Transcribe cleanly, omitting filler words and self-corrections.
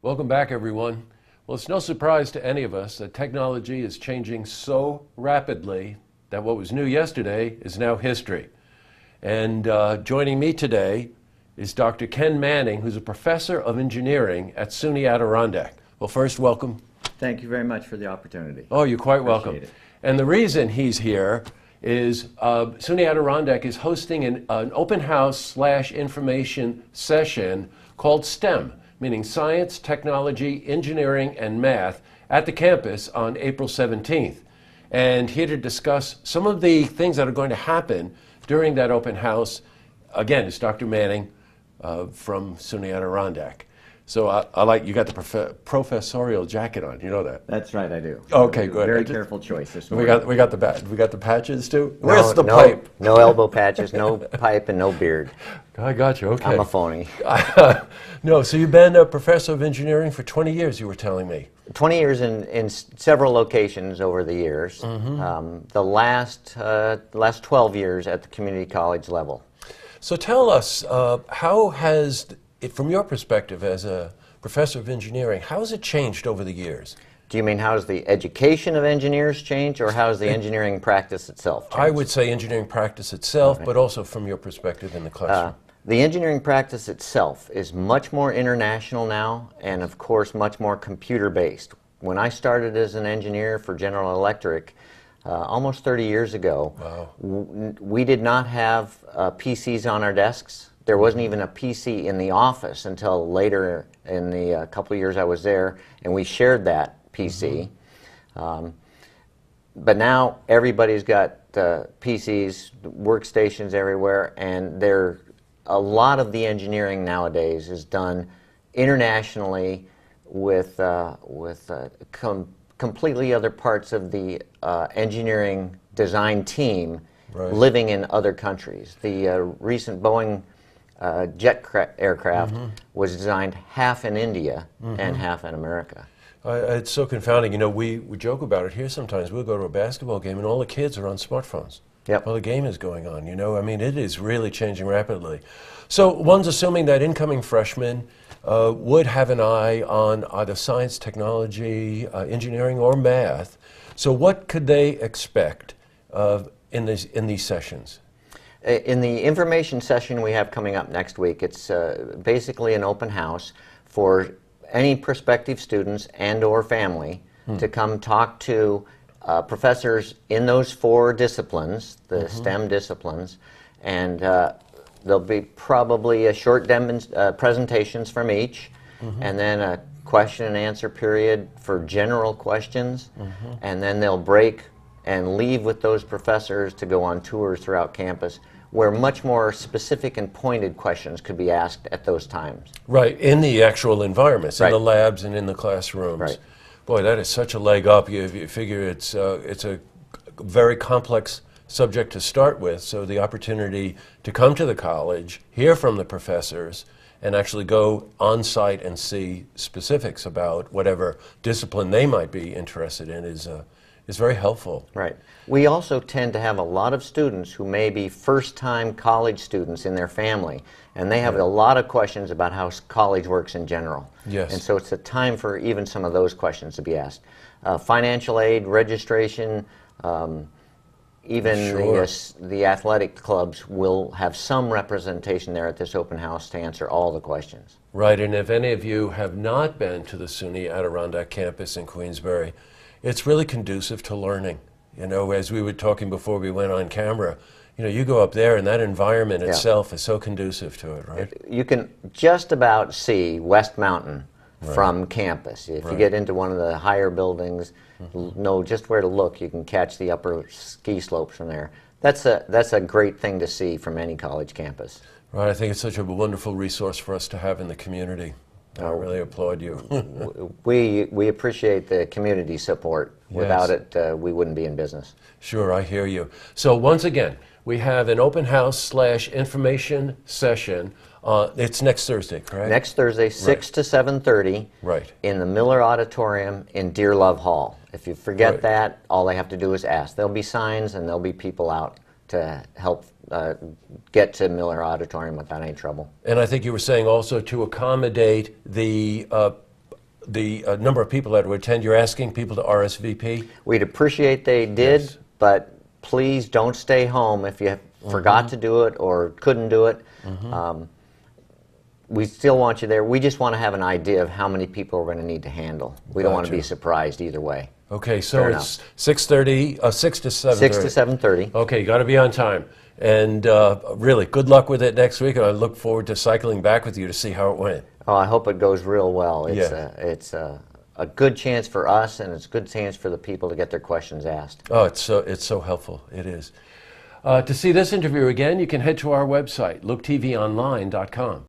Welcome back, everyone. Well, it's no surprise to any of us that technology is changing so rapidly that what was new yesterday is now history. And joining me today is Dr. Ken Manning, who's a professor of engineering at Suny Adirondack. Well, first, welcome. Thank you very much for the opportunity. Oh, you're quite welcome. Appreciate it. And the reason he's here is Suny Adirondack is hosting an open house / information session called STEM, meaning Science, Technology, Engineering, and Math, at the campus on April 17th. And here to discuss some of the things that are going to happen during that open house, again, is Dr. Manning from Suny Adirondack. So I like, you got the professorial jacket on, you know that? That's right, I do. Okay, good. Very careful choice this morning. We got the patches too? Where's the no, pipe? No elbow patches, no pipe, and no beard. I got you, okay. I'm a phony. No, so you've been a professor of engineering for 20 years, you were telling me. 20 years in several locations over the years. The last 12 years at the community college level. So tell us, how has, from your perspective as a professor of engineering, how has it changed over the years? Do you mean how has the education of engineers changed, or how has the engineering practice itself changed? I would say engineering practice itself, but also from your perspective in the classroom. The engineering practice itself is much more international now, and of course much more computer-based. When I started as an engineer for General Electric almost 30 years ago, we did not have PCs on our desks. There wasn't even a PC in the office until later in the couple of years I was there, and we shared that PC. But now everybody's got PCs, workstations everywhere, and a lot of the engineering nowadays is done internationally with completely other parts of the engineering design team living in other countries. The recent Boeing jet aircraft was designed half in India and half in America. It's so confounding. You know, we joke about it here sometimes. We'll go to a basketball game and all the kids are on smartphones. Yep. Well, the game is going on, you know. I mean, it is really changing rapidly. So one's assuming that incoming freshmen would have an eye on either science, technology, engineering, or math. So what could they expect in these sessions? In the information session we have coming up next week, it's basically an open house for any prospective students and or family to come talk to professors in those 4 disciplines, the STEM disciplines, and there'll be probably a short presentations from each, and then a question and answer period for general questions, and then they'll break and leave with those professors to go on tours throughout campus where much more specific and pointed questions could be asked at those times. Right, in the actual environments, in the labs and in the classrooms. Right. Boy, that is such a leg up. You figure it's a very complex subject to start with, so the opportunity to come to the college, hear from the professors, and actually go on site and see specifics about whatever discipline they might be interested in is very helpful. Right. We also tend to have a lot of students who may be first-time college students in their family, and they have a lot of questions about how college works in general. Yes. And so it's a time for even some of those questions to be asked. Financial aid, registration, even the athletic clubs will have some representation there at this open house to answer all the questions. Right, and if any of you have not been to the Suny Adirondack campus in Queensbury, it's really conducive to learning. You know, as we were talking before we went on camera, you know, you go up there and that environment itself is so conducve to it, right? You can just about see West Mountain from campus. If you get into one of the higher buildings, know just where to look, you can catch the upper ski slopes from there. That's a great thing to see from any college campus. Right, I think it's such a wonderful resource for us to have in the community. I really applaud you. We appreciate the community support. Without it, we wouldn't be in business. Sure, I hear you. So once again, we have an open house / information session. It's next Thursday, correct? Next Thursday, 6 to 7:30 in the Miller Auditorium in Dear Love Hall. If you forget that, all they have to do is ask. There'll be signs and there'll be people out to help get to Miller Auditorium without any trouble. And I think you were saying also to accommodate the the number of people that would attend. You're asking people to RSVP? We'd appreciate they did, Yes. but please don't stay home if you forgot to do it or couldn't do it. We still want you there. We just want to have an idea of how many people we're going to need to handle. We don't want to be surprised either way. Okay, so Fair it's 6:30, 6 to 7:30. 6 to 7:30. Okay, you got to be on time. And really, good luck with it next week. And I look forward to cycling back with you to see how it went. Oh, I hope it goes real well. Yeah. It's a good chance for us, and it's a good chance for the people to get their questions asked. Oh, it's so helpful. It is. To see this interview again, you can head to our website, looktvonline.com.